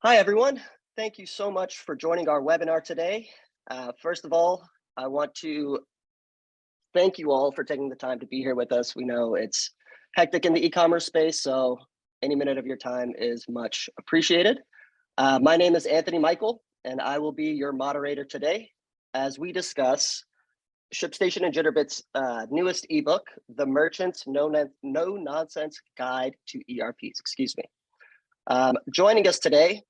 Hi, everyone. Thank you so much for joining our webinar today. First of all, I want to thank you all for taking the time to be here with us. We know it's hectic in the e-commerce space, so any minute of your time is much appreciated. My name is Anthony Michael, and I will be your moderator today as we discuss ShipStation and Jitterbit's newest ebook, The Merchant's No Nonsense Guide to ERPs. Excuse me. Joining us today,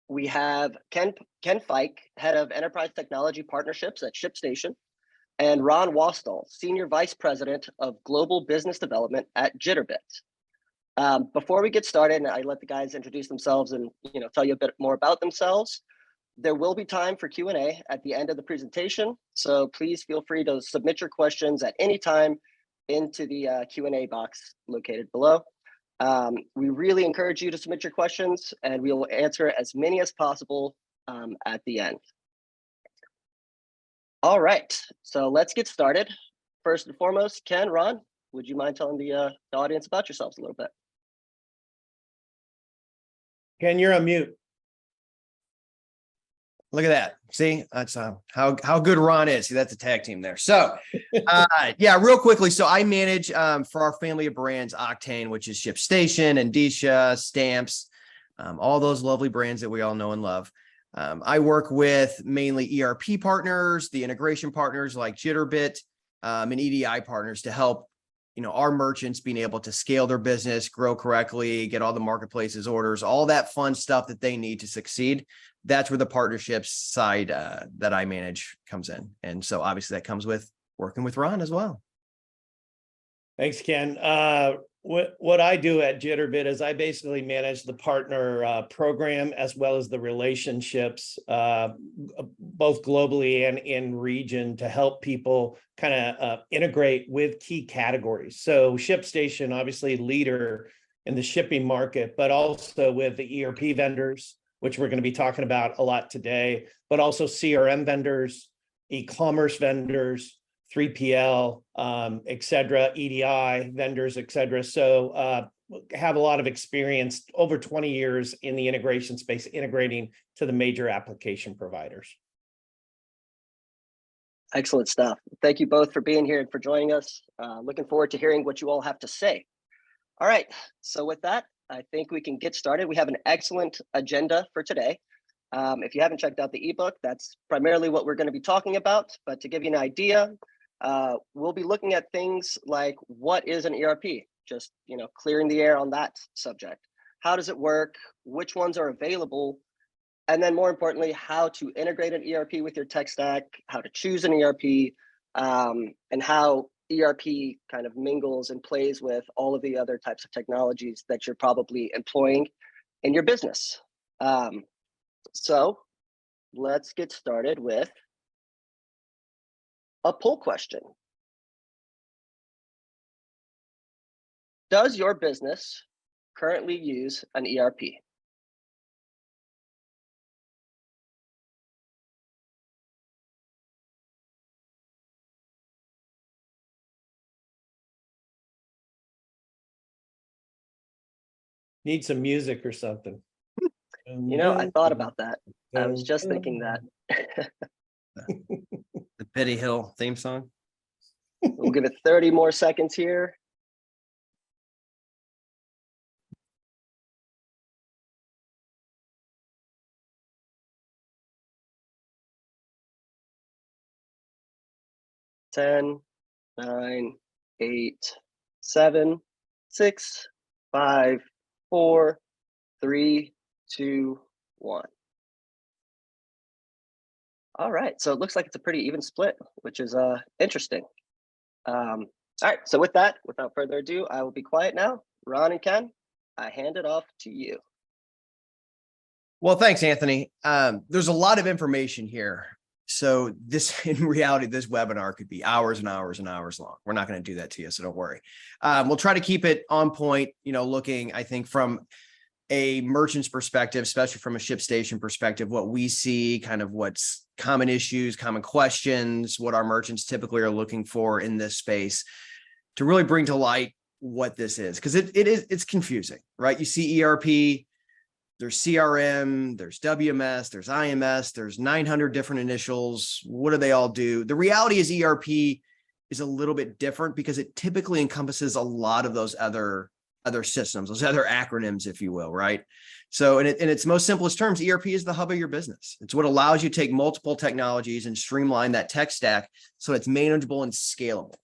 we have Ken Fike, Head of Enterprise Technology Partnerships at ShipStation, and Ron Wastall, Senior Vice President of Global Business Development at Jitterbit. Before we get started, and I let the guys introduce themselves and tell you a bit more about themselves, there will be time for Q&A at the end of the presentation, so please feel free to submit your questions at any time into the Q&A box located below. We really encourage you to submit your questions, and we will answer as many as possible at the end. All right, so let's get started. First and foremost, Ken, Ron, would you mind telling the audience about yourselves a little bit? Ken, you're on mute. Look at that. See, that's how good Ron is. See, that's a tag team there. So, yeah, real quickly. So I manage for our family of brands, Octane, which is ShipStation, Indicia, Stamps, all those lovely brands that we all know and love. I work with mainly ERP partners, the integration partners like Jitterbit, and EDI partners to help our merchants being able to scale their business, grow correctly, get all the marketplaces orders, all that fun stuff that they need to succeed. That's where the partnerships side that I manage comes in. And so obviously that comes with working with Ron as well. Thanks, Ken. What I do at Jitterbit is I basically manage the partner program as well as the relationships, both globally and in region, to help people kind of integrate with key categories. So ShipStation, obviously leader in the shipping market, but also with the ERP vendors, which we're going to be talking about a lot today, but also CRM vendors, e-commerce vendors, 3PL, et cetera, EDI vendors, et cetera. So have a lot of experience, over 20 years in the integration space, integrating to the major application providers. Excellent stuff. Thank you both for being here and for joining us. Looking forward to hearing what you all have to say. All right, so with that, I think we can get started. We have an excellent agenda for today. If you haven't checked out the ebook, that's primarily what we're going to be talking about. But to give you an idea, we'll be looking at things like, what is an ERP? Just clearing the air on that subject. How does it work? Which ones are available? And then more importantly, how to integrate an ERP with your tech stack, how to choose an ERP, and how ERP kind of mingles and plays with all of the other types of technologies that you're probably employing in your business. So let's get started with a poll question. Does your business currently use an ERP? Need some music or something. I thought about that. I was just thinking that. The Betty Hill theme song. We'll give it 30 more seconds here. Ten, 9, 8, 7, 6, 5, 4, 3, 2, 1. All right, so it looks like it's a pretty even split, which is interesting. All right, so with that, without further ado, I will be quiet now. Ron and Ken, I hand it off to you. Well, thanks, Anthony. There's a lot of information here. So this, in reality, this webinar could be hours and hours and hours long. We're not going to do that to you, so don't worry. We'll try to keep it on point, looking, I think, from a merchant's perspective, especially from a ShipStation perspective, what we see, kind of what's common issues, common questions, what our merchants typically are looking for in this space, to really bring to light what this is, because it's confusing, right? You see ERP, there's CRM, there's WMS, there's IMS, there's 900 different initials. What do they all do? The reality is ERP is a little bit different because it typically encompasses a lot of those other systems, those other acronyms, if you will, right? So in its most simplest terms, ERP is the hub of your business. It's what allows you to take multiple technologies and streamline that tech stack so it's manageable and scalable.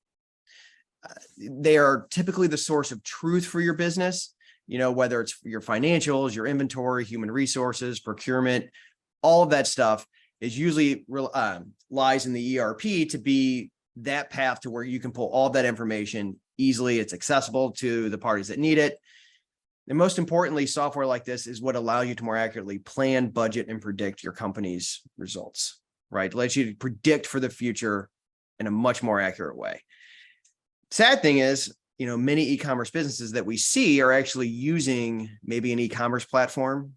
They are typically the source of truth for your business, whether it's your financials, your inventory, human resources, procurement, all of that stuff is usually lies in the ERP to be that path to where you can pull all that information easily. It's accessible to the parties that need it. And most importantly, software like this is what allows you to more accurately plan, budget, and predict your company's results, right? It lets you predict for the future in a much more accurate way. Sad thing is, many e-commerce businesses that we see are actually using maybe an e-commerce platform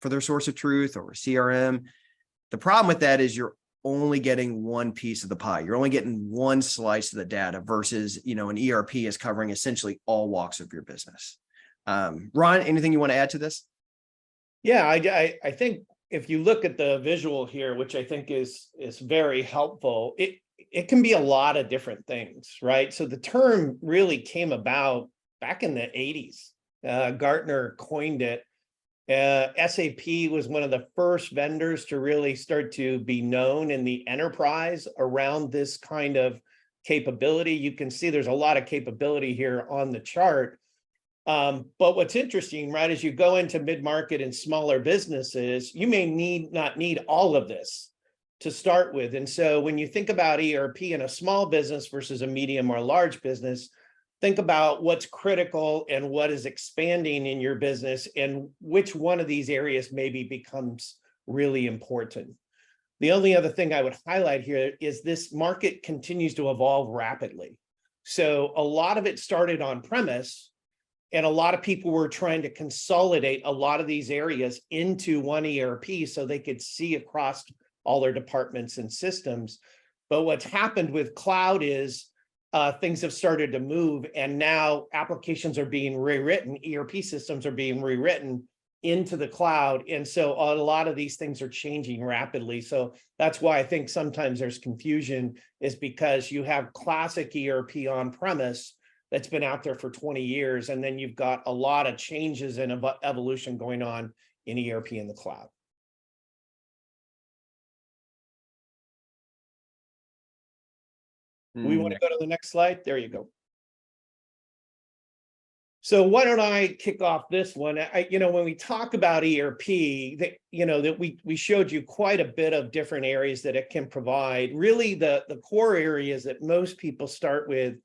for their source of truth or CRM. The problem with that is you're only getting one piece of the pie. You're only getting one slice of the data versus, an ERP is covering essentially all walks of your business. Ron, anything you want to add to this? Yeah, I think if you look at the visual here, which I think is very helpful, it can be a lot of different things, right? So the term really came about back in the 80s. Gartner coined it. SAP was one of the first vendors to really start to be known in the enterprise around this kind of capability. You can see there's a lot of capability here on the chart. But what's interesting, right, as you go into mid-market and smaller businesses, you may not need all of this to start with. And so when you think about ERP in a small business versus a medium or large business, think about what's critical and what is expanding in your business and which one of these areas maybe becomes really important. The only other thing I would highlight here is this market continues to evolve rapidly. So a lot of it started on premise, and a lot of people were trying to consolidate a lot of these areas into one ERP so they could see across all their departments and systems. But what's happened with cloud is things have started to move, and now applications are being rewritten, ERP systems are being rewritten into the cloud. And so a lot of these things are changing rapidly. So that's why I think sometimes there's confusion, is because you have classic ERP on premise that's been out there for 20 years, and then you've got a lot of changes and evolution going on in ERP in the cloud. We want to go to the next slide. There you go. So why don't I kick off this one? When we talk about ERP, that we showed you quite a bit of different areas that it can provide. Really, the core areas that most people start with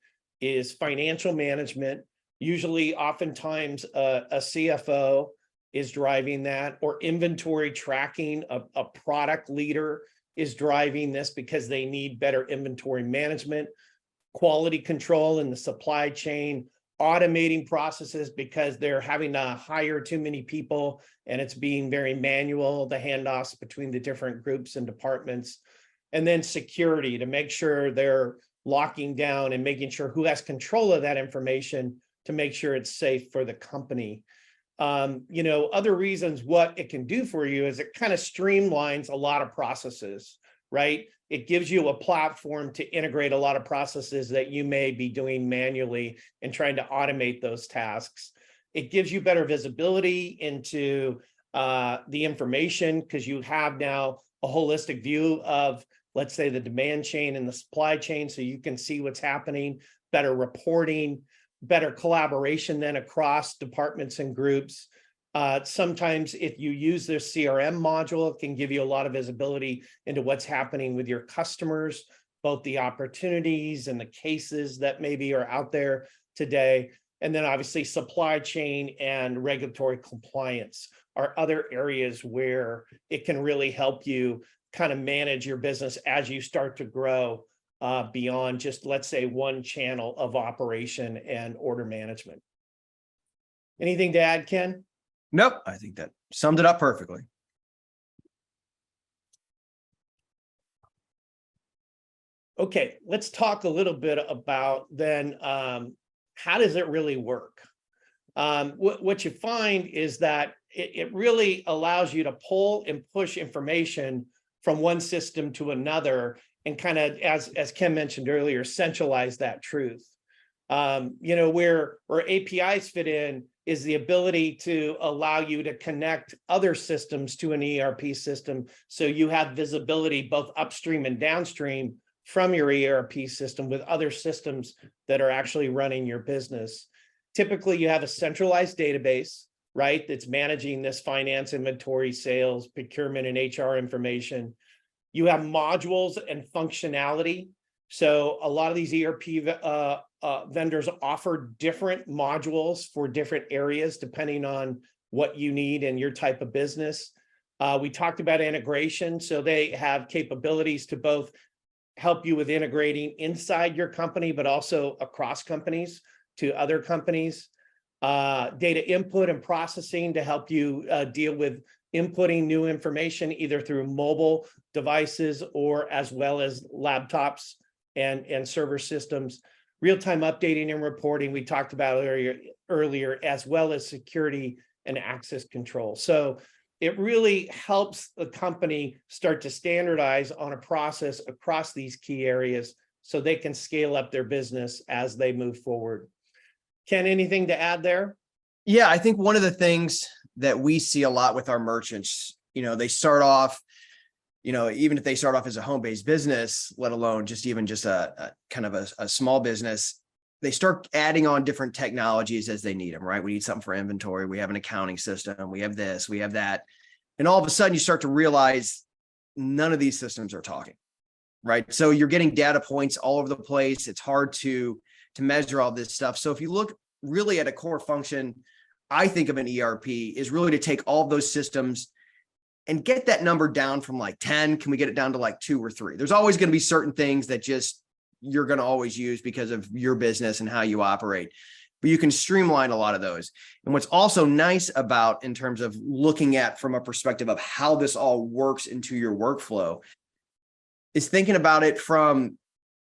is financial management. Usually, oftentimes, a CFO is driving that, or inventory tracking. A product leader is driving this because they need better inventory management, quality control in the supply chain, automating processes because they're having to hire too many people and it's being very manual, the handoffs between the different groups and departments. And then security, to make sure they're locking down and making sure who has control of that information to make sure it's safe for the company. Other reasons what it can do for you is it kind of streamlines a lot of processes, right? It gives you a platform to integrate a lot of processes that you may be doing manually and trying to automate those tasks. It gives you better visibility into the information because you have now a holistic view of, let's say, the demand chain and the supply chain, so you can see what's happening, better reporting, better collaboration then across departments and groups. Sometimes if you use their CRM module, it can give you a lot of visibility into what's happening with your customers, both the opportunities and the cases that maybe are out there today. And then obviously supply chain and regulatory compliance are other areas where it can really help you kind of manage your business as you start to grow beyond just, let's say, one channel of operation and order management. Anything to add, Ken? Nope, I think that summed it up perfectly. Okay, let's talk a little bit about then how does it really work? What you find is that it really allows you to pull and push information from one system to another, and kind of, as Ken mentioned earlier, centralize that truth. Where APIs fit in is the ability to allow you to connect other systems to an ERP system, so you have visibility both upstream and downstream from your ERP system with other systems that are actually running your business. Typically, you have a centralized database, right, that's managing this finance, inventory, sales, procurement, and HR information. You have modules and functionality. So a lot of these ERP vendors offer different modules for different areas, depending on what you need and your type of business. We talked about integration. So they have capabilities to both help you with integrating inside your company, but also across companies to other companies. Data input and processing to help you deal with inputting new information, either through mobile devices or as well as laptops and server systems. Real-time updating and reporting we talked about earlier, as well as security and access control. So it really helps the company start to standardize on a process across these key areas so they can scale up their business as they move forward. Ken, anything to add there? Yeah, I think one of the things that we see a lot with our merchants, they start off, even if they start off as a home-based business, let alone just a kind of a small business, they start adding on different technologies as they need them, right? We need something for inventory. We have an accounting system. We have this, we have that. And all of a sudden you start to realize none of these systems are talking, right? So you're getting data points all over the place. It's hard to measure all this stuff. So if you look really at a core function, I think of an ERP is really to take all of those systems and get that number down from like 10. Can we get it down to like 2 or 3? There's always going to be certain things that just you're going to always use because of your business and how you operate, but you can streamline a lot of those. And what's also nice about, in terms of looking at from a perspective of how this all works into your workflow, is thinking about it from,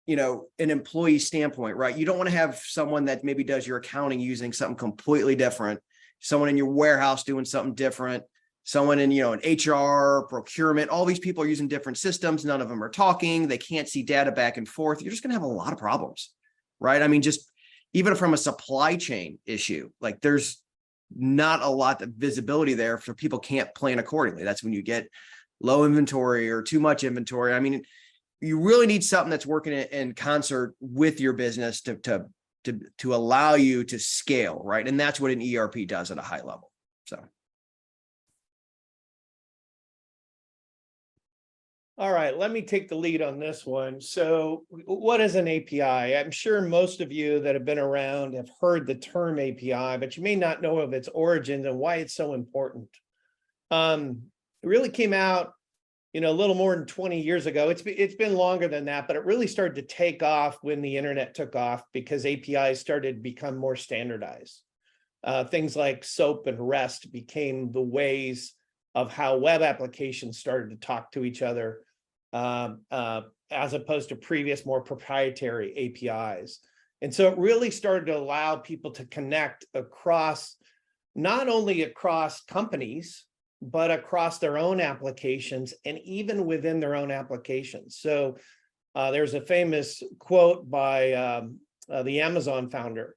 an employee standpoint, right? You don't want to have someone that maybe does your accounting using something completely different, someone in your warehouse doing something different, someone in, in HR, procurement. All these people are using different systems. None of them are talking. They can't see data back and forth. You're just going to have a lot of problems, right? I mean, just even from a supply chain issue, like there's not a lot of visibility there, so people can't plan accordingly. That's when you get low inventory or too much inventory. I mean, you really need something that's working in concert with your business to allow you to scale, right? And that's what an ERP does at a high level. So. All right, let me take the lead on this one. So what is an API? I'm sure most of you that have been around have heard the term API, but you may not know of its origins and why it's so important. It really came out, a little more than 20 years ago. It's been longer than that, but it really started to take off when the internet took off, because APIs started to become more standardized. Things like SOAP and REST became the ways of how web applications started to talk to each other, as opposed to previous more proprietary APIs. And so it really started to allow people to connect across, not only across companies, but across their own applications and even within their own applications. So there's a famous quote by the Amazon founder,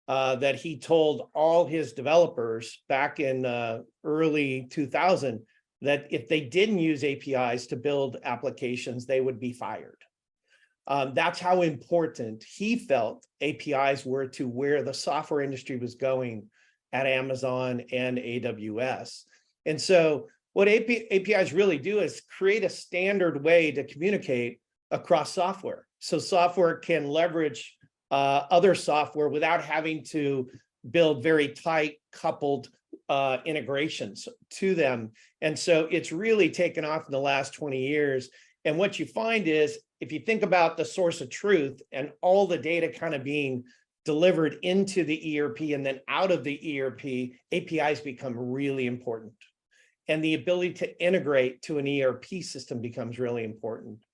that he told all his developers back in early 2000 that if they didn't use APIs to build applications, they would be fired. That's how important he felt APIs were to where the software industry was going at Amazon and AWS. And so what APIs really do is create a standard way to communicate across software. So software can leverage other software without having to build very tight coupled integrations to them. And so it's really taken off in the last 20 years. And what you find is, if you think about the source of truth and all the data kind of being delivered into the ERP and then out of the ERP, APIs become really important. And the ability to integrate to an ERP system becomes really important.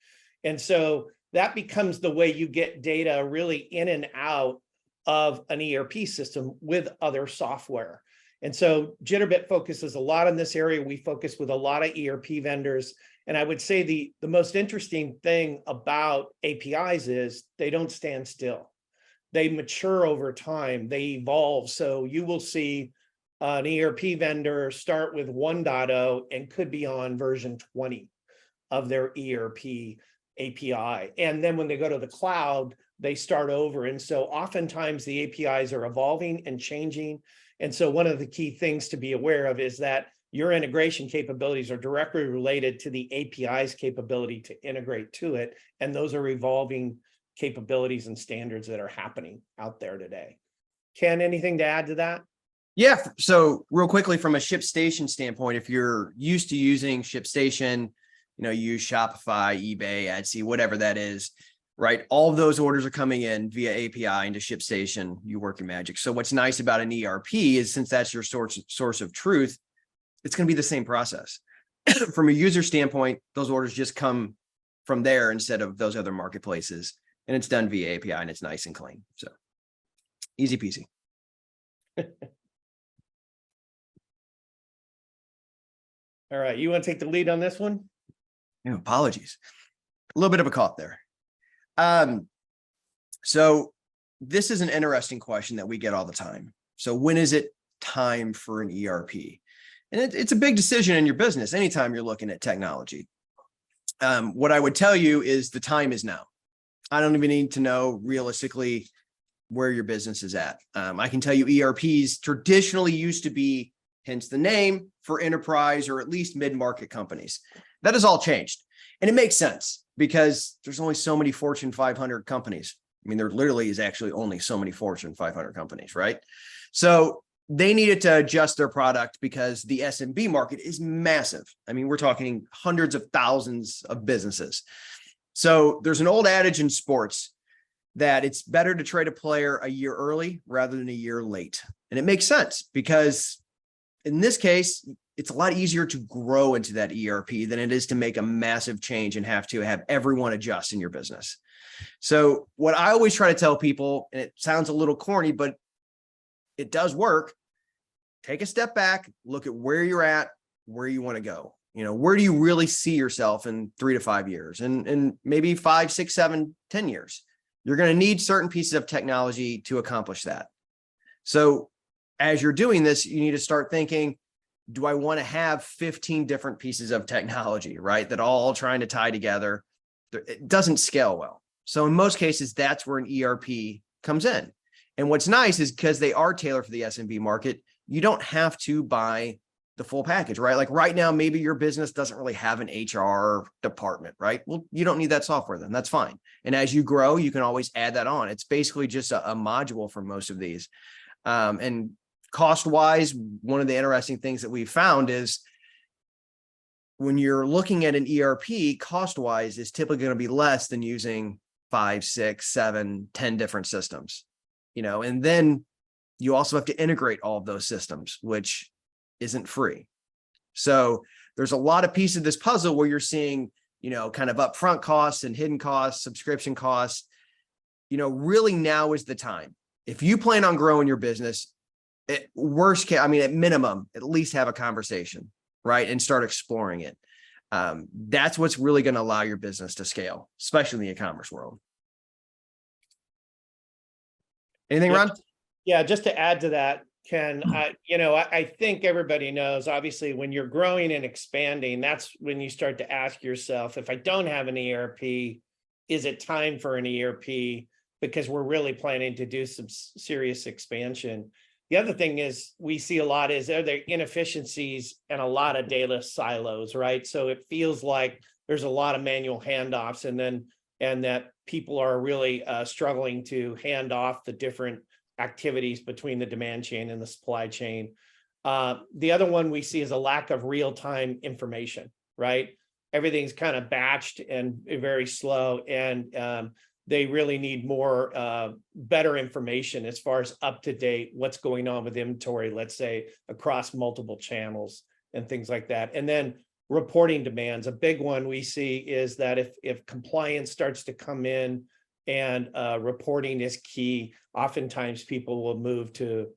And so that becomes the way you get data really in and out of an ERP system with other software. And so Jitterbit focuses a lot on this area. We focus with a lot of ERP vendors. And I would say the most interesting thing about APIs is they don't stand still. They mature over time, they evolve. So you will see an ERP vendor start with 1.0 and could be on version 20 of their ERP API. And then when they go to the cloud, they start over. And so oftentimes the APIs are evolving and changing. And so one of the key things to be aware of is that your integration capabilities are directly related to the API's capability to integrate to it. And those are evolving capabilities and standards that are happening out there today. Ken, anything to add to that? Yeah. So real quickly, from a ShipStation standpoint, if you're used to using ShipStation, you use Shopify, eBay, Etsy, whatever that is, right? All of those orders are coming in via API into ShipStation. You work your magic. So what's nice about an ERP is, since that's your source of truth, it's going to be the same process. From a user standpoint, those orders just come from there instead of those other marketplaces, and it's done via API, and it's nice and clean. So easy peasy. All right, you want to take the lead on this one? Apologies. A little bit of a cough there. So this is an interesting question that we get all the time. So when is it time for an ERP? And it's a big decision in your business anytime you're looking at technology. What I would tell you is the time is now. I don't even need to know realistically where your business is at. I can tell you ERPs traditionally used to be, hence the name, for enterprise or at least mid-market companies. That has all changed. And it makes sense because there's only so many Fortune 500 companies. I mean, there literally is actually only so many Fortune 500 companies, right? So they needed to adjust their product because the SMB market is massive. I mean, we're talking hundreds of thousands of businesses. So there's an old adage in sports that it's better to trade a player a year early rather than a year late. And it makes sense because in this case, it's a lot easier to grow into that ERP than it is to make a massive change and have to have everyone adjust in your business. So what I always try to tell people, and it sounds a little corny, but it does work. Take a step back, look at where you're at, where you want to go. Where do you really see yourself in 3 to 5 years and maybe 5, 6, 7, 10 years? You're going to need certain pieces of technology to accomplish that. So as you're doing this, you need to start thinking, do I want to have 15 different pieces of technology, right? That all trying to tie together? It doesn't scale well. So in most cases, that's where an ERP comes in. And what's nice is because they are tailored for the SMB market, you don't have to buy the full package, right? Like right now, maybe your business doesn't really have an HR department, right? Well, you don't need that software then. That's fine. And as you grow, you can always add that on. It's basically just a module for most of these. And cost-wise, one of the interesting things that we found is when you're looking at an ERP, cost-wise is typically going to be less than using 5, 6, 7, 10 different systems, and then you also have to integrate all of those systems, which isn't free. So there's a lot of pieces of this puzzle where you're seeing, kind of upfront costs and hidden costs, subscription costs. Really now is the time. If you plan on growing your business, at worst case, at minimum, at least have a conversation, right? And start exploring it. That's what's really going to allow your business to scale, especially in the e-commerce world. Anything, Ron? Yeah, just to add to that, Ken, I think everybody knows, obviously, when you're growing and expanding, that's when you start to ask yourself, if I don't have an ERP, is it time for an ERP? Because we're really planning to do some serious expansion. The other thing is we see a lot is there inefficiencies and a lot of data silos, right? So it feels like there's a lot of manual handoffs and that people are really struggling to hand off the different activities between the demand chain and the supply chain. The other one we see is a lack of real-time information, right? Everything's kind of batched and very slow, and they really need more better information as far as up-to-date what's going on with inventory, let's say across multiple channels and things like that. And then reporting demands. A big one we see is that if compliance starts to come in and reporting is key, oftentimes people will move to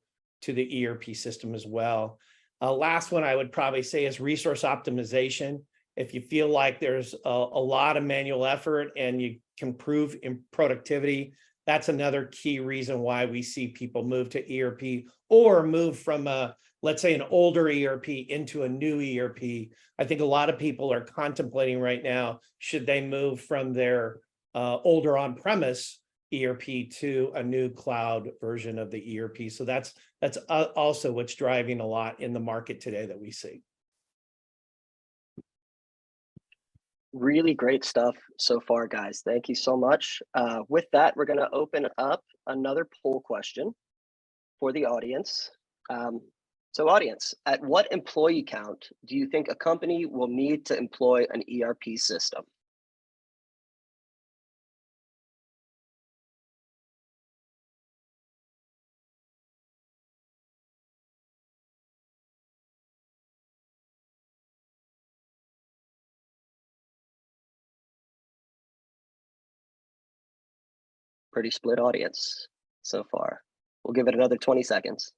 to the ERP system as well. Last one I would probably say is resource optimization. If you feel like there's a lot of manual effort and you can improve in productivity, that's another key reason why we see people move to ERP or move from let's say an older ERP into a new ERP. I think a lot of people are contemplating right now, should they move from their older on-premise ERP to a new cloud version of the ERP. So that's also what's driving a lot in the market today that we see. Really great stuff so far, guys. Thank you so much. With that, we're going to open up another poll question for the audience. So audience, at what employee count do you think a company will need to employ an ERP system? Pretty split audience so far. We'll give it another 20 seconds.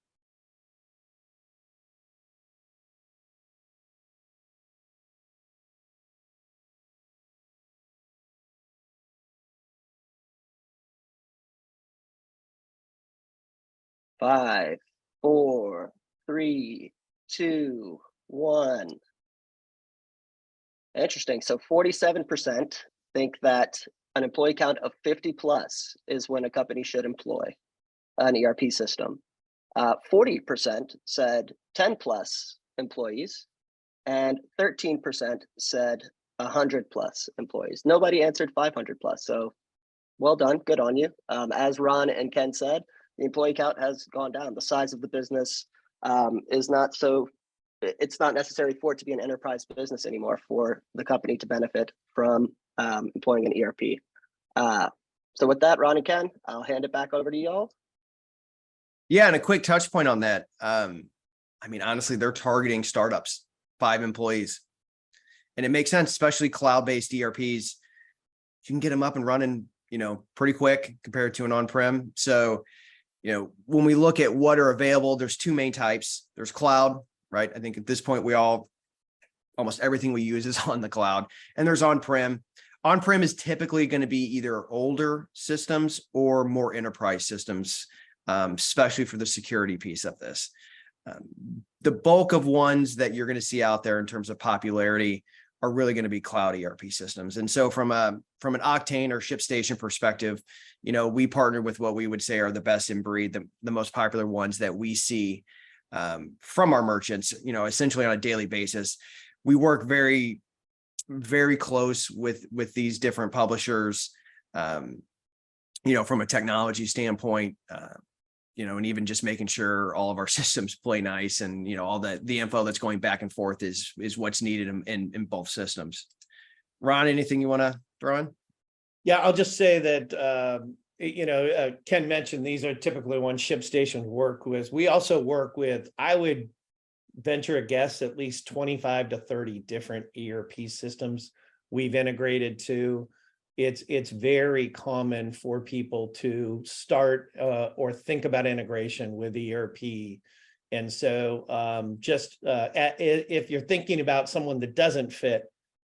Five, four, three, two, one. Interesting. So 47% think that an employee count of 50 plus is when a company should employ an ERP system. 40% said 10 plus employees, and 13% said 100 plus employees. Nobody answered 500 plus. So well done. Good on you. As Ron and Ken said, the employee count has gone down. The size of the business is not so, it's not necessary for it to be an enterprise business anymore for the company to benefit from employing an ERP. So with that, Ron and Ken, I'll hand it back over to y'all. Yeah, and a quick touch point on that. I mean, honestly, they're targeting startups, 5 employees. And it makes sense, especially cloud-based ERPs. You can get them up and running, pretty quick compared to an on-prem. So, when we look at what are available, there's 2 main types. There's cloud, right? I think at this point, almost everything we use is on the cloud. And there's on-prem. On-prem is typically going to be either older systems or more enterprise systems, especially for the security piece of this. The bulk of ones that you're going to see out there in terms of popularity are really going to be cloud ERP systems. And so from an Octane or ShipStation perspective, we partner with what we would say are the best in breed, the most popular ones that we see from our merchants, essentially on a daily basis. We work very, very close with these different publishers, from a technology standpoint, and even just making sure all of our systems play nice and, all the info that's going back and forth is what's needed in both systems. Ron, anything you want to throw in? Yeah, I'll just say that, Ken mentioned these are typically ones ShipStation work with. We also work with, I would venture a guess, at least 25 to 30 different ERP systems we've integrated to. It's very common for people to start or think about integration with ERP. And so if you're thinking about someone that doesn't fit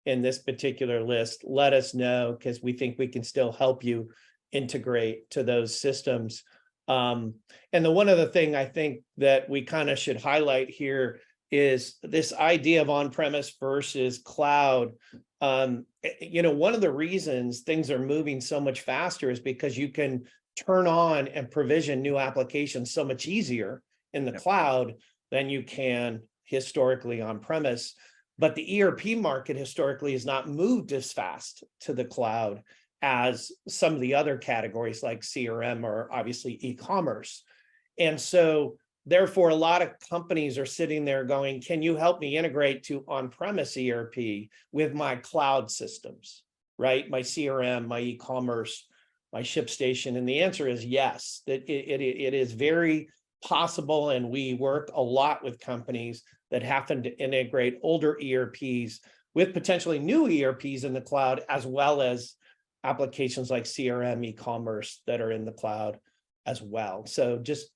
in this particular list, let us know, because we think we can still help you integrate to those systems. And the one other thing I think that we kind of should highlight here is this idea of on-premise versus cloud. One of the reasons things are moving so much faster is because you can turn on and provision new applications so much easier in the cloud than you can historically on-premise. But the ERP market historically has not moved as fast to the cloud as some of the other categories like CRM or obviously e-commerce. And so therefore, a lot of companies are sitting there going, can you help me integrate to on-premise ERP with my cloud systems, right? My CRM, my e-commerce, my ShipStation. And the answer is yes, that it is very possible. And we work a lot with companies that happen to integrate older ERPs with potentially new ERPs in the cloud, as well as applications like CRM, e-commerce that are in the cloud as well. So just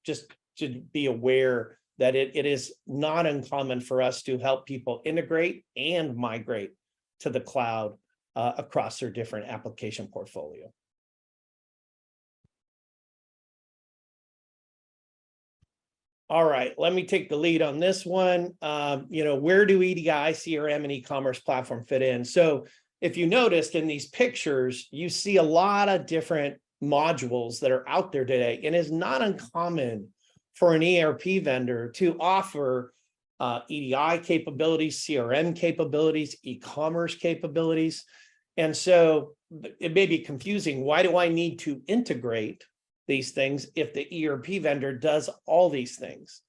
should be aware that it is not uncommon for us to help people integrate and migrate to the cloud across their different application portfolio. All right, let me take the lead on this one. Where do EDI, CRM, and e-commerce platform fit in? So if you noticed in these pictures, you see a lot of different modules that are out there today, and it's not uncommon for an ERP vendor to offer EDI capabilities, CRM capabilities, e-commerce capabilities. And so it may be confusing. Why do I need to integrate these things if the ERP vendor does all these things?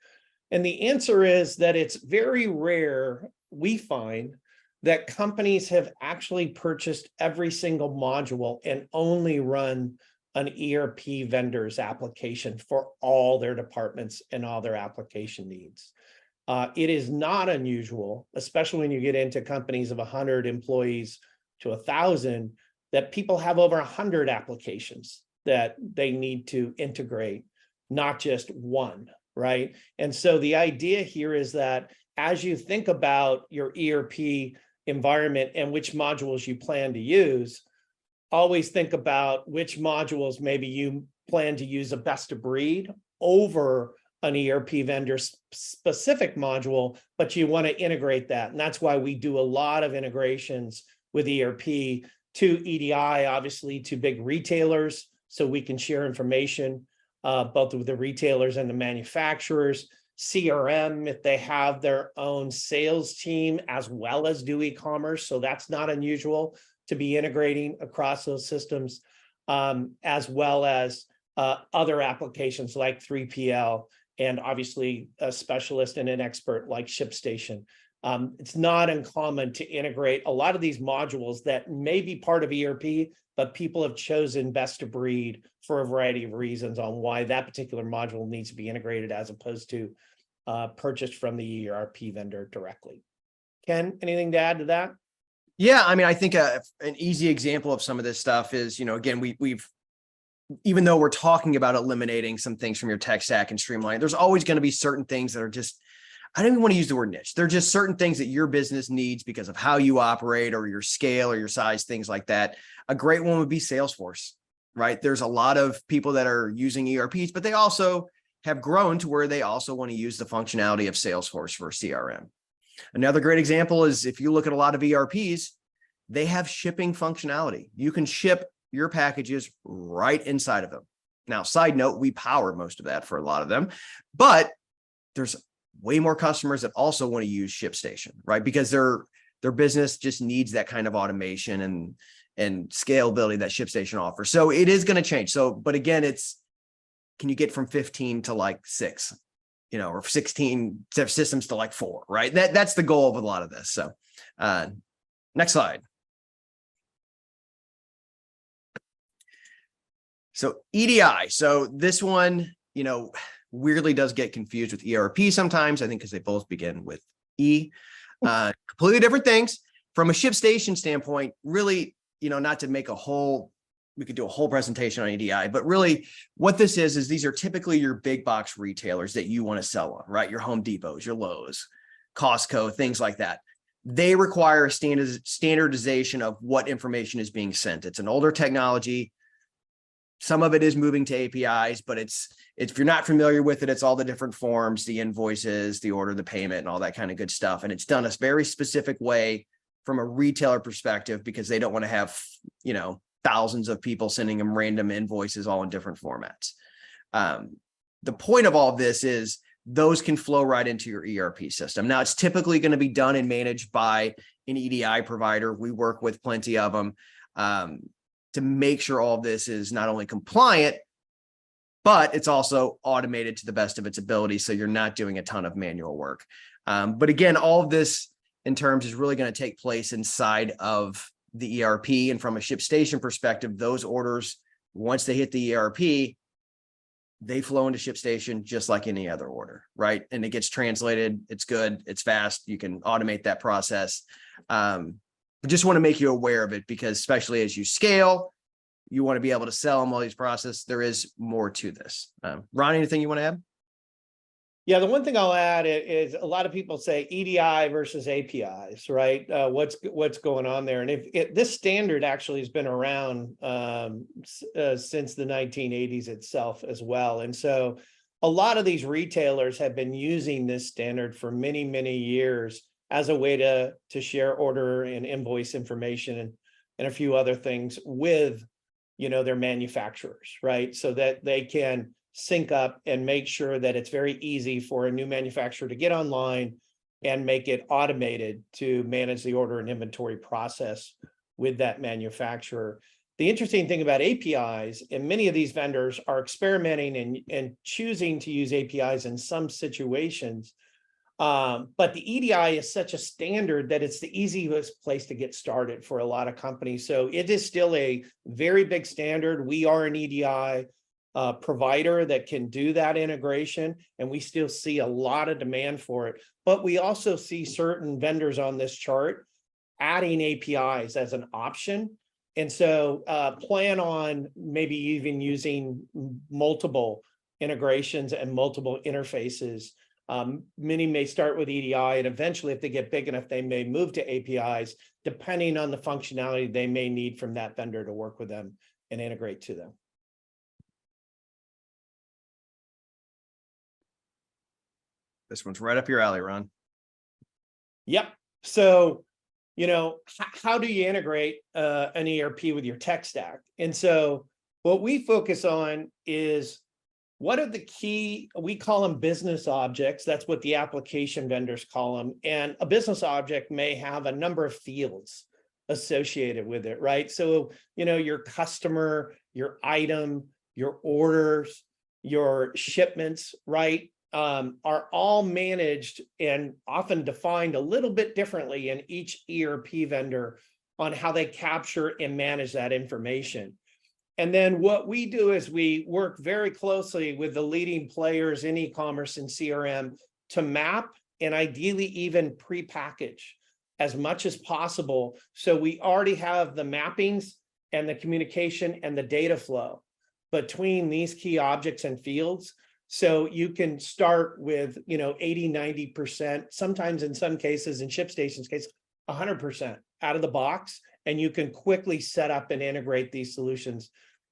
And the answer is that it's very rare, we find, that companies have actually purchased every single module and only run an ERP vendor's application for all their departments and all their application needs. It is not unusual, especially when you get into companies of 100 employees to 1,000, that people have over 100 applications that they need to integrate, not just one, right? And so the idea here is that as you think about your ERP environment and which modules you plan to use, always think about which modules maybe you plan to use a best of breed over an ERP vendor specific module, but you want to integrate that. And that's why we do a lot of integrations with ERP to EDI, obviously to big retailers, so we can share information both with the retailers and the manufacturers. CRM, if they have their own sales team as well as do e-commerce, so that's not unusual to be integrating across those systems, as well as other applications like 3PL, and obviously a specialist and an expert like ShipStation. It's not uncommon to integrate a lot of these modules that may be part of ERP, but people have chosen best of breed for a variety of reasons on why that particular module needs to be integrated as opposed to purchased from the ERP vendor directly. Ken, anything to add to that? Yeah, I mean, I think an easy example of some of this stuff is, again, we've even though we're talking about eliminating some things from your tech stack and streamlining, there's always going to be certain things that are just, I don't even want to use the word niche. They're just certain things that your business needs because of how you operate or your scale or your size, things like that. A great one would be Salesforce, right? There's a lot of people that are using ERPs, but they also have grown to where they also want to use the functionality of Salesforce for CRM. Another great example is if you look at a lot of ERPs, they have shipping functionality. You can ship your packages right inside of them. Now, side note, we power most of that for a lot of them, but there's way more customers that also want to use ShipStation, right? Because their business just needs that kind of automation and scalability that ShipStation offers. So it is going to change. So, but again, can you get from 15 to like 6, or 16 systems to like 4, right? That's the goal of a lot of this. So next slide. So EDI. So this one, weirdly does get confused with ERP sometimes, I think, because they both begin with E. Completely different things. From a ShipStation standpoint, really, not to make we could do a whole presentation on EDI, but really what this is these are typically your big box retailers that you want to sell on, right? Your Home Depots, your Lowe's, Costco, things like that. They require a standardization of what information is being sent. It's an older technology. Some of it is moving to APIs, but if you're not familiar with it, it's all the different forms, the invoices, the order, the payment, and all that kind of good stuff. And it's done a very specific way from a retailer perspective because they don't want to have, thousands of people sending them random invoices all in different formats. The point of all of this is those can flow right into your ERP system. Now, it's typically going to be done and managed by an EDI provider. We work with plenty of them to make sure all of this is not only compliant, but it's also automated to the best of its ability. So you're not doing a ton of manual work. But again, all of this in terms is really going to take place inside of the ERP. And from a ShipStation perspective, those orders, once they hit the ERP, they flow into ShipStation just like any other order, right? And it gets translated. It's good. It's fast. You can automate that process. But just want to make you aware of it because especially as you scale, you want to be able to sell them all these processes. There is more to this. Ron, anything you want to add? Yeah, the one thing I'll add is a lot of people say EDI versus APIs, right? What's going on there? And if this standard actually has been around since the 1980s itself as well. And so a lot of these retailers have been using this standard for many, many years as a way to share order and invoice information and a few other things with, their manufacturers, right? So that they can sync up and make sure that it's very easy for a new manufacturer to get online and make it automated to manage the order and inventory process with that manufacturer. The interesting thing about APIs, and many of these vendors are experimenting and choosing to use APIs in some situations, but the EDI is such a standard that it's the easiest place to get started for a lot of companies. So it is still a very big standard. We are an EDI provider that can do that integration, and we still see a lot of demand for it. But we also see certain vendors on this chart adding APIs as an option. And so plan on maybe even using multiple integrations and multiple interfaces. Many may start with EDI, and eventually, if they get big enough, they may move to APIs, depending on the functionality they may need from that vendor to work with them and integrate to them. This one's right up your alley, Ron. Yep. So, how do you integrate an ERP with your tech stack? And so what we focus on is what are the key, we call them business objects. That's what the application vendors call them. And a business object may have a number of fields associated with it, right? So, your customer, your item, your orders, your shipments, right? Are all managed and often defined a little bit differently in each ERP vendor on how they capture and manage that information. And then what we do is we work very closely with the leading players in e-commerce and CRM to map and ideally even pre-package as much as possible. So we already have the mappings and the communication and the data flow between these key objects and fields. So you can start with, 80, 90%, sometimes in some cases, in ShipStation's case, 100% out of the box. And you can quickly set up and integrate these solutions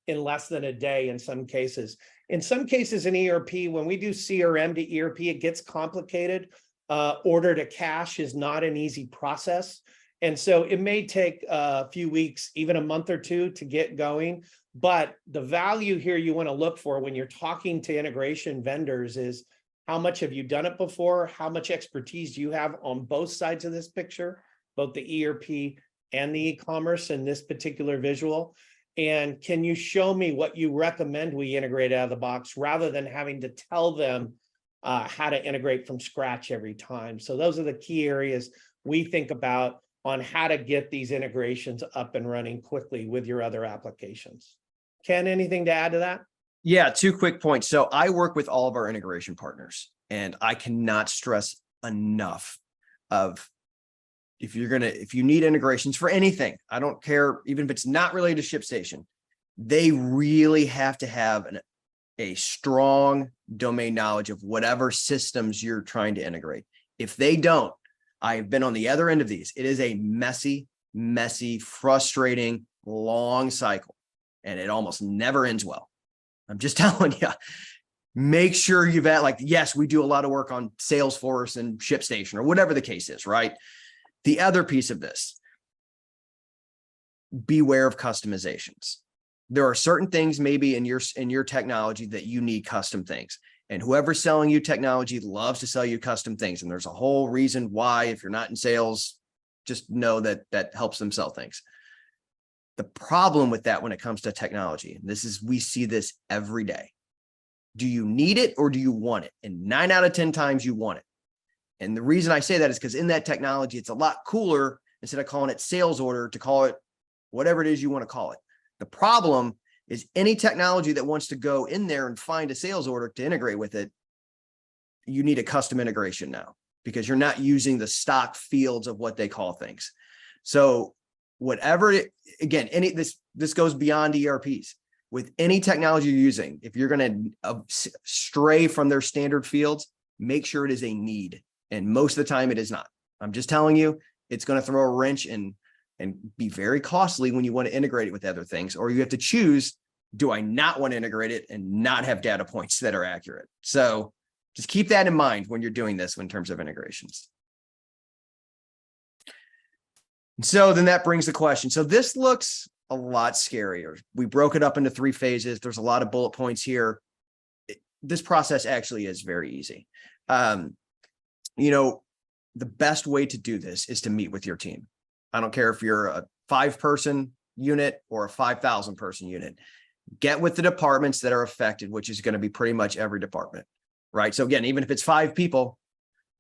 in less than a day in some cases. In some cases in ERP, when we do CRM to ERP, it gets complicated. Order to cash is not an easy process. And so it may take a few weeks, even a month or two to get going. But the value here you want to look for when you're talking to integration vendors is how much have you done it before? How much expertise do you have on both sides of this picture, both the ERP and the e-commerce in this particular visual? And can you show me what you recommend we integrate out of the box rather than having to tell them how to integrate from scratch every time? So those are the key areas we think about on how to get these integrations up and running quickly with your other applications. Ken, anything to add to that? Yeah, 2 quick points. So I work with all of our integration partners, and I cannot stress enough of if you need integrations for anything, I don't care, even if it's not related to ShipStation, they really have to have a strong domain knowledge of whatever systems you're trying to integrate. If they don't, I've been on the other end of these. It is a messy, frustrating, long cycle, and it almost never ends well. I'm just telling you, make sure you've had yes, we do a lot of work on Salesforce and ShipStation or whatever the case is, right? The other piece of this, beware of customizations. There are certain things maybe in your technology that you need custom things. And whoever's selling you technology loves to sell you custom things. And there's a whole reason why, if you're not in sales, just know that that helps them sell things. The problem with that when it comes to technology, we see this every day. Do you need it or do you want it? And 9 out of 10 times you want it. And the reason I say that is because in that technology, it's a lot cooler, instead of calling it sales order, to call it whatever it is you want to call it. The problem is any technology that wants to go in there and find a sales order to integrate with it, you need a custom integration now, because you're not using the stock fields of what they call things. So this goes beyond ERPs. With any technology you're using, if you're going to stray from their standard fields, make sure it is a need. And most of the time it is not. I'm just telling you, it's going to throw a wrench and be very costly when you want to integrate it with other things, or you have to choose, do I not want to integrate it and not have data points that are accurate? So just keep that in mind when you're doing this in terms of integrations. So then that brings the question. So this looks a lot scarier. We broke it up into 3 phases. There's a lot of bullet points here. This process actually is very easy. The best way to do this is to meet with your team. I don't care if you're a 5-person unit or a 5,000 person unit. Get with the departments that are affected, which is going to be pretty much every department, right? So again, even if it's 5 people,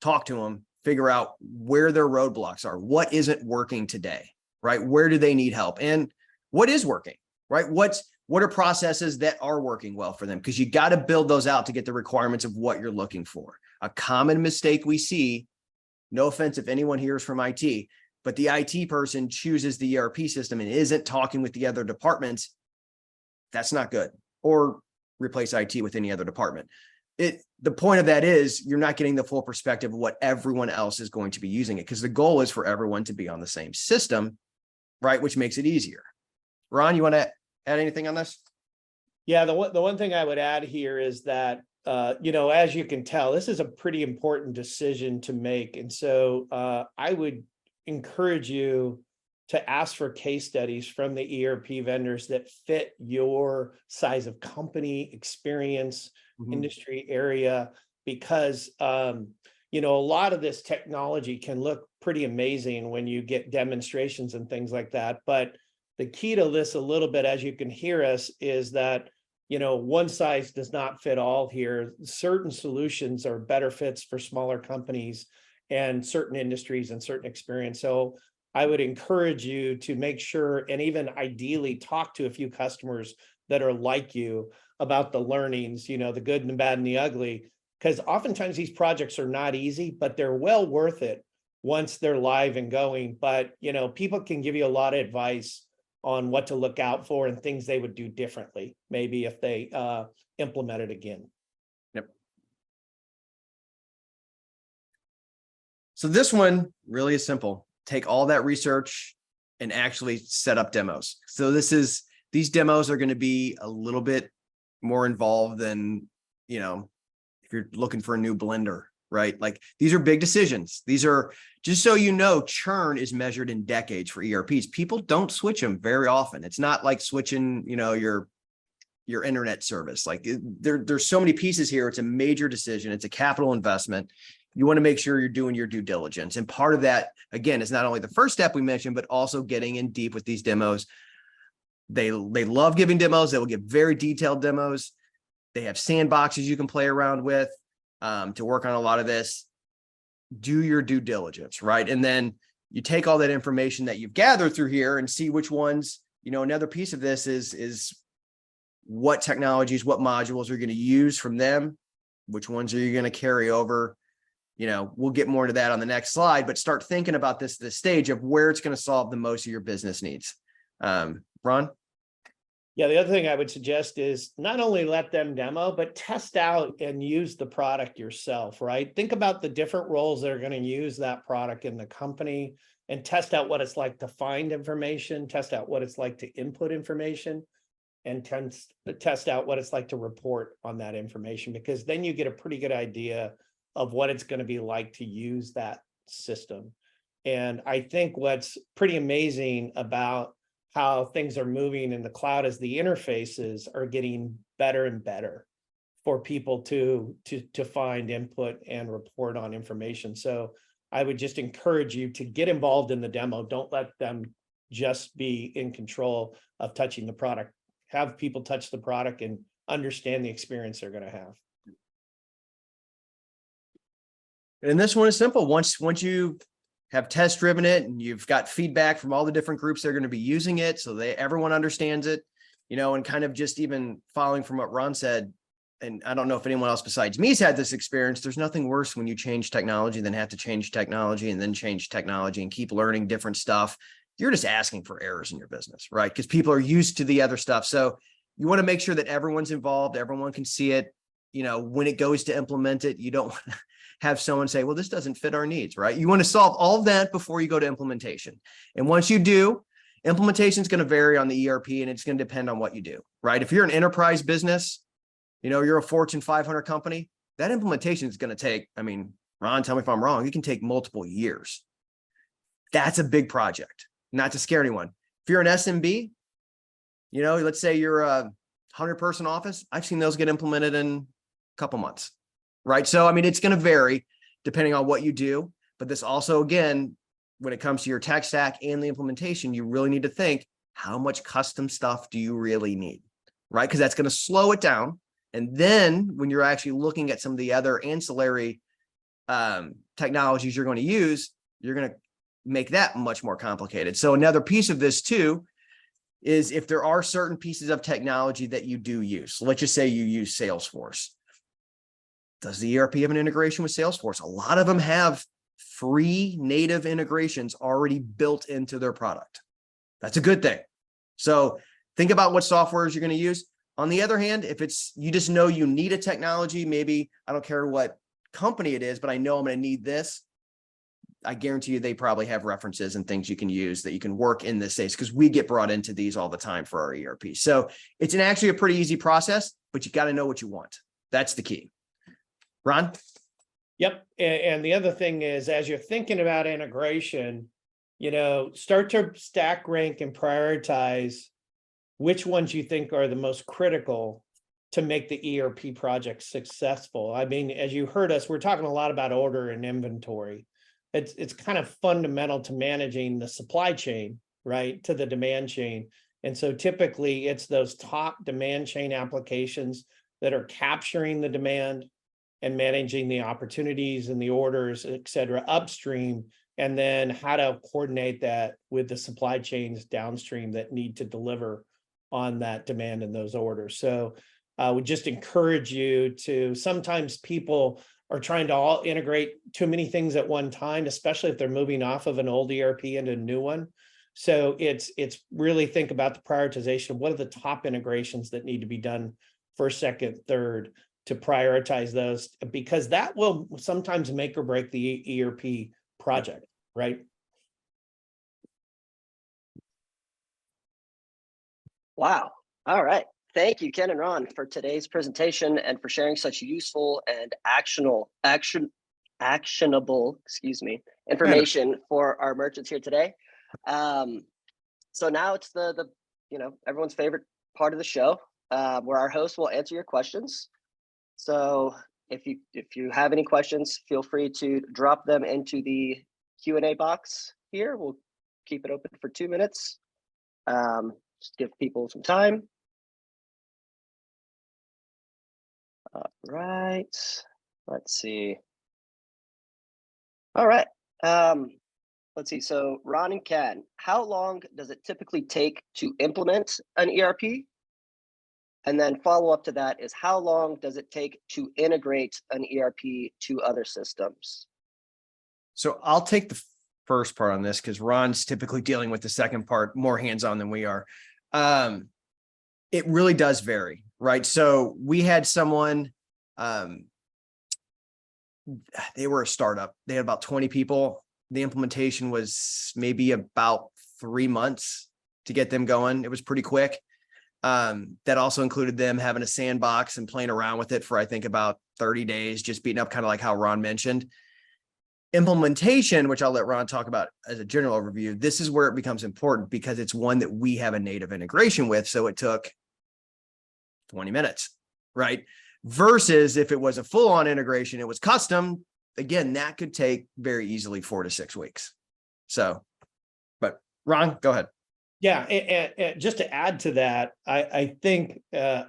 talk to them, figure out where their roadblocks are, what isn't working today, right? Where do they need help? And what is working, right? What are processes that are working well for them? Because you got to build those out to get the requirements of what you're looking for. A common mistake we see, no offense if anyone here is from IT, but the IT person chooses the ERP system and isn't talking with the other departments. That's not good. Or replace IT with any other department. The point of that is you're not getting the full perspective of what everyone else is going to be using it, because the goal is for everyone to be on the same system, right? Which makes it easier. Ron, you want to add anything on this? Yeah, the one thing I would add here is that, as you can tell, this is a pretty important decision to make. And so I would encourage you to ask for case studies from the ERP vendors that fit your size of company, experience, industry area, because, a lot of this technology can look pretty amazing when you get demonstrations and things like that. But the key to this a little bit, as you can hear us, is that, one size does not fit all here. Certain solutions are better fits for smaller companies and certain industries and certain experience. So I would encourage you to make sure, and even ideally talk to a few customers that are like you about the learnings, the good and the bad and the ugly, because oftentimes these projects are not easy, but they're well worth it once they're live and going. But, people can give you a lot of advice on what to look out for and things they would do differently, maybe if they implement it again. Yep. So this one really is simple. Take all that research and actually set up demos. So these demos are going to be a little bit more involved than, if you're looking for a new blender, right? Like these are big decisions. These are, just so you know, churn is measured in decades for ERPs. People don't switch them very often. It's not like switching, your internet service. Like there's so many pieces here. It's a major decision. It's a capital investment. You want to make sure you're doing your due diligence. And part of that, again, is not only the first step we mentioned, but also getting in deep with these demos. They love giving demos. They will give very detailed demos. They have sandboxes you can play around with to work on a lot of this. Do your due diligence, right? And then you take all that information that you've gathered through here and see which ones, another piece of this is what technologies, what modules are going to use from them, which ones are you going to carry over. We'll get more into that on the next slide, but start thinking about this stage of where it's going to solve the most of your business needs. Ron? Yeah, the other thing I would suggest is not only let them demo, but test out and use the product yourself, right? Think about the different roles that are going to use that product in the company and test out what it's like to find information, test out what it's like to input information, and test out what it's like to report on that information, because then you get a pretty good idea of what it's going to be like to use that system. And I think what's pretty amazing about how things are moving in the cloud is the interfaces are getting better and better for people to find input and report on information. So I would just encourage you to get involved in the demo. Don't let them just be in control of touching the product. Have people touch the product and understand the experience they're going to have. And this one is simple. Once you have test driven it and you've got feedback from all the different groups that are going to be using it, so everyone understands it, and kind of just even following from what Ron said, and I don't know if anyone else besides me has had this experience. There's nothing worse when you change technology than have to change technology and then change technology and keep learning different stuff. You're just asking for errors in your business, right? Because people are used to the other stuff. So you want to make sure that everyone's involved, everyone can see it. when it goes to implement it, you don't want to have someone say, well, this doesn't fit our needs, right? You want to solve all of that before you go to implementation. And once you do, implementation is going to vary on the ERP, and it's going to depend on what you do, right? If you're an enterprise business, you're a Fortune 500 company, that implementation is going to take, Ron, tell me if I'm wrong, it can take multiple years. That's a big project, not to scare anyone. If you're an SMB, let's say you're a 100-person office, I've seen those get implemented in a couple months, right? So, it's going to vary depending on what you do. But this also, again, when it comes to your tech stack and the implementation, you really need to think, how much custom stuff do you really need, right? Because that's going to slow it down. And then when you're actually looking at some of the other ancillary technologies you're going to use, you're going to make that much more complicated. So another piece of this too is if there are certain pieces of technology that you do use. So let's just say you use Salesforce. Does the ERP have an integration with Salesforce? A lot of them have free native integrations already built into their product. That's a good thing. So think about what softwares you're going to use. On the other hand, if you just know you need a technology, maybe I don't care what company it is, but I know I'm going to need this. I guarantee you they probably have references and things you can use that you can work in this space, because we get brought into these all the time for our ERP. So it's actually a pretty easy process, but you got to know what you want. That's the key. Ron? Yep. And the other thing is, as you're thinking about integration, start to stack rank and prioritize which ones you think are the most critical to make the ERP project successful. As you heard us, we're talking a lot about order and inventory. It's kind of fundamental to managing the supply chain, right, to the demand chain. And so typically it's those top demand chain applications that are capturing the demand and managing the opportunities and the orders, et cetera, upstream, and then how to coordinate that with the supply chains downstream that need to deliver on that demand and those orders. So I would just encourage you to, sometimes people are trying to all integrate too many things at one time, especially if they're moving off of an old ERP into a new one. So it's really think about the prioritization of what are the top integrations that need to be done first, second, third, to prioritize those, because that will sometimes make or break the ERP project, right? Wow. All right. Thank you, Ken and Ron, for today's presentation and for sharing such useful and actionable, information for our merchants here today. So now it's the everyone's favorite part of the show, where our host will answer your questions. So if you have any questions, feel free to drop them into the Q&A box here. We'll keep it open for 2 minutes. Just give people some time. All right, let's see. All right, let's see. So Ron and Ken, how long does it typically take to implement an ERP? And then follow up to that is, how long does it take to integrate an ERP to other systems? So I'll take the first part on this because Ron's typically dealing with the second part more hands-on than we are. It really does vary, right? So we had someone, they were a startup. They had about 20 people. The implementation was maybe about 3 months to get them going. It was pretty quick. That also included them having a sandbox and playing around with it for, I think, about 30 days, just beating up, kind of like how Ron mentioned. Implementation, which I'll let Ron talk about as a general overview, this is where it becomes important because it's one that we have a native integration with. So it took 20 minutes, right? Versus if it was a full-on integration, it was custom, again, that could take very easily 4 to 6 weeks. So, but Ron, go ahead. Yeah, and just to add to that, I think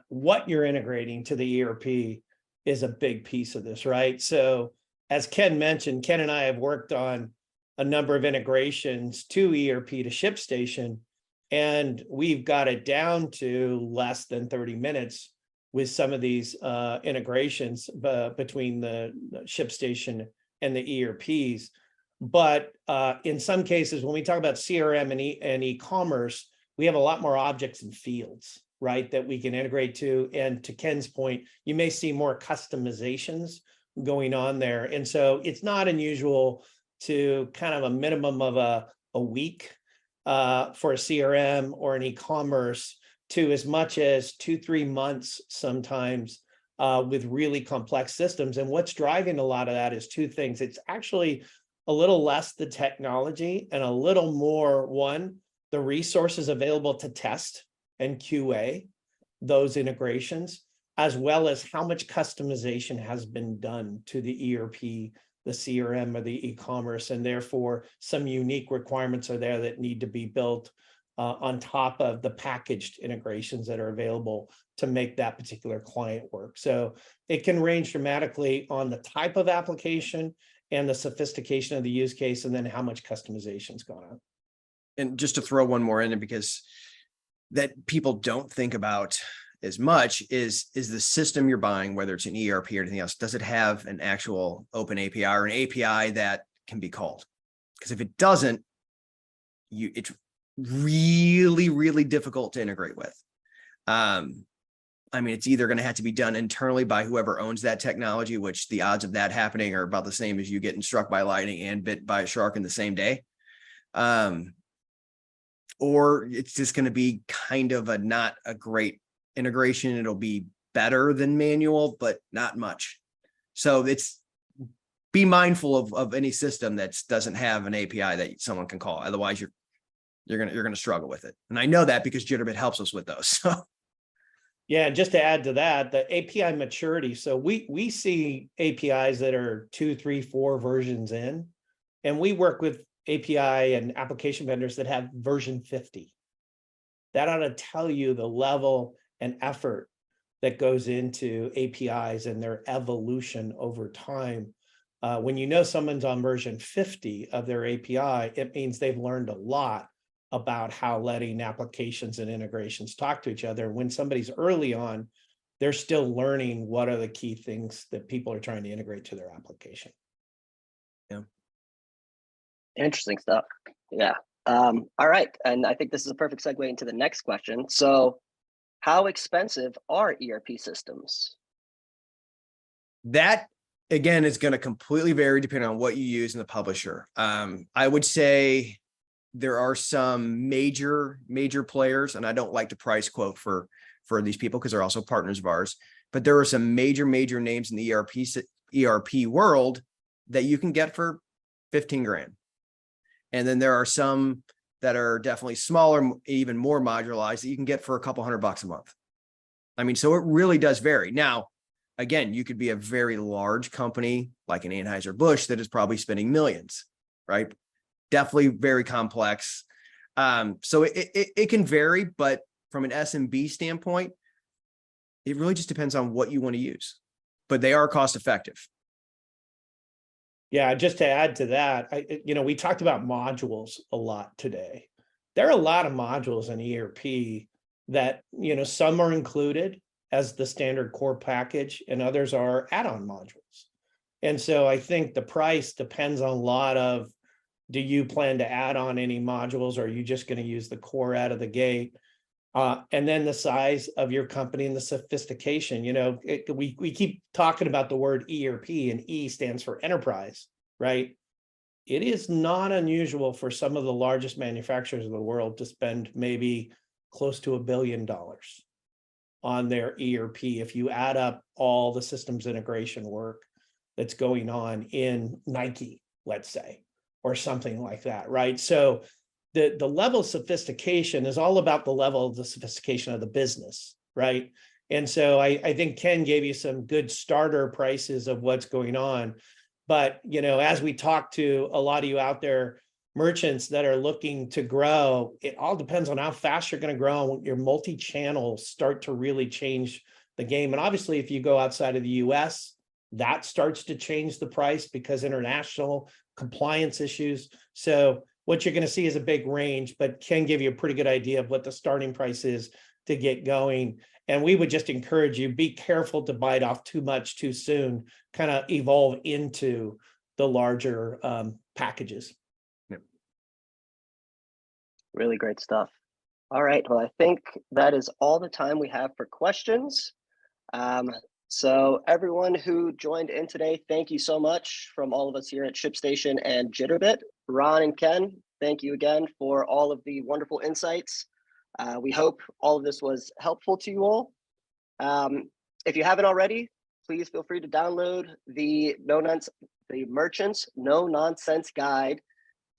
what you're integrating to the ERP is a big piece of this, right? So as Ken mentioned, Ken and I have worked on a number of integrations to ERP to ShipStation, and we've got it down to less than 30 minutes with some of these integrations between the ShipStation and the ERPs. But in some cases, when we talk about CRM and e-commerce, we have a lot more objects and fields, right, that we can integrate to. And to Ken's point, you may see more customizations going on there. And so it's not unusual to kind of a minimum of a week for a CRM or an e-commerce to as much as 2-3 months sometimes with really complex systems. And what's driving a lot of that is two things. It's actually a little less the technology and a little more, one, the resources available to test and QA those integrations, as well as how much customization has been done to the ERP, the CRM, or the e-commerce, and therefore some unique requirements are there that need to be built on top of the packaged integrations that are available to make that particular client work. So it can range dramatically on the type of application and the sophistication of the use case, and then how much customization's going on. And just to throw one more in, because that people don't think about as much is the system you're buying, whether it's an ERP or anything else, does it have an actual open API or an API that can be called? Because if it doesn't, it's really, really difficult to integrate with. I mean, it's either going to have to be done internally by whoever owns that technology, which the odds of that happening are about the same as you getting struck by lightning and bit by a shark in the same day. Or it's just going to be kind of not a great integration. It'll be better than manual, but not much. So be mindful of any system that doesn't have an API that someone can call. Otherwise, you're gonna struggle with it. And I know that because Jitterbit helps us with those. So. Yeah, just to add to that, the API maturity. So we see APIs that are 2, 3, 4 versions in, and we work with API and application vendors that have version 50. That ought to tell you the level and effort that goes into APIs and their evolution over time. When you know someone's on version 50 of their API, it means they've learned a lot about how letting applications and integrations talk to each other. When somebody's early on, they're still learning what are the key things that people are trying to integrate to their application. Yeah. Interesting stuff. Yeah. All right. And I think this is a perfect segue into the next question. So how expensive are ERP systems? That, again, is going to completely vary depending on what you use in the publisher. I would say there are some major players, and I don't like to price quote for these people because they're also partners of ours, but there are some major names in the ERP world that you can get for 15 grand. And then there are some that are definitely smaller, even more modularized, that you can get for a couple $100 a month. I mean, so it really does vary. Now, again, you could be a very large company like an Anheuser-Busch that is probably spending millions, right? Definitely very complex. So it can vary, but from an SMB standpoint, it really just depends on what you want to use, but they are cost effective. Yeah, just to add to that, we talked about modules a lot today. There are a lot of modules in ERP that, some are included as the standard core package and others are add-on modules. And so I think the price depends on a lot of, do you plan to add on any modules, or are you just going to use the core out of the gate? And then the size of your company and the sophistication. We keep talking about the word ERP, and E stands for enterprise, right? It is not unusual for some of the largest manufacturers in the world to spend maybe close to $1 billion on their ERP if you add up all the systems integration work that's going on in Nike, let's say, or something like that, right? So the level of sophistication is all about the level of the sophistication of the business, right? And so I think Ken gave you some good starter prices of what's going on. But, as we talk to a lot of you out there, merchants that are looking to grow, it all depends on how fast you're going to grow. Your multi-channels start to really change the game. And obviously, if you go outside of the US, that starts to change the price because international compliance issues. So what you're going to see is a big range, but Ken give you a pretty good idea of what the starting price is to get going. And we would just encourage you, be careful to bite off too much too soon, kind of evolve into the larger packages. Really great stuff. All right, well, I think that is all the time we have for questions. So everyone who joined in today, thank you so much from all of us here at ShipStation and Jitterbit. Ron and Ken, thank you again for all of the wonderful insights. We hope all of this was helpful to you all. If you haven't already, please feel free to download the Merchant's No Nonsense Guide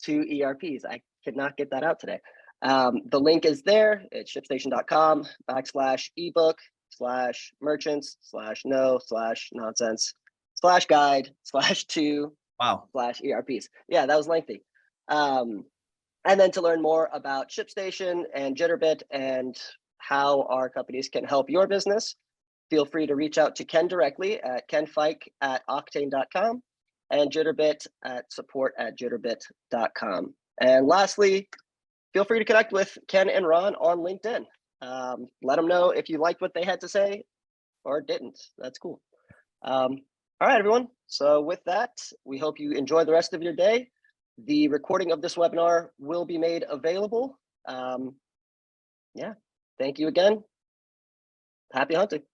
to ERPs. I could not get that out today. The link is there. It's shipstation.com/ebook/merchants/no/nonsense/guide/2 Wow. /ERPs. Yeah, that was lengthy. And then to learn more about ShipStation and Jitterbit and how our companies can help your business, feel free to reach out to Ken directly at kenfike@octane.com and Jitterbit at support@jitterbit.com. And lastly, feel free to connect with Ken and Ron on LinkedIn. Let them know if you liked what they had to say or didn't. That's cool. All right, everyone. So with that, we hope you enjoy the rest of your day. The recording of this webinar will be made available. Yeah, thank you again. Happy hunting.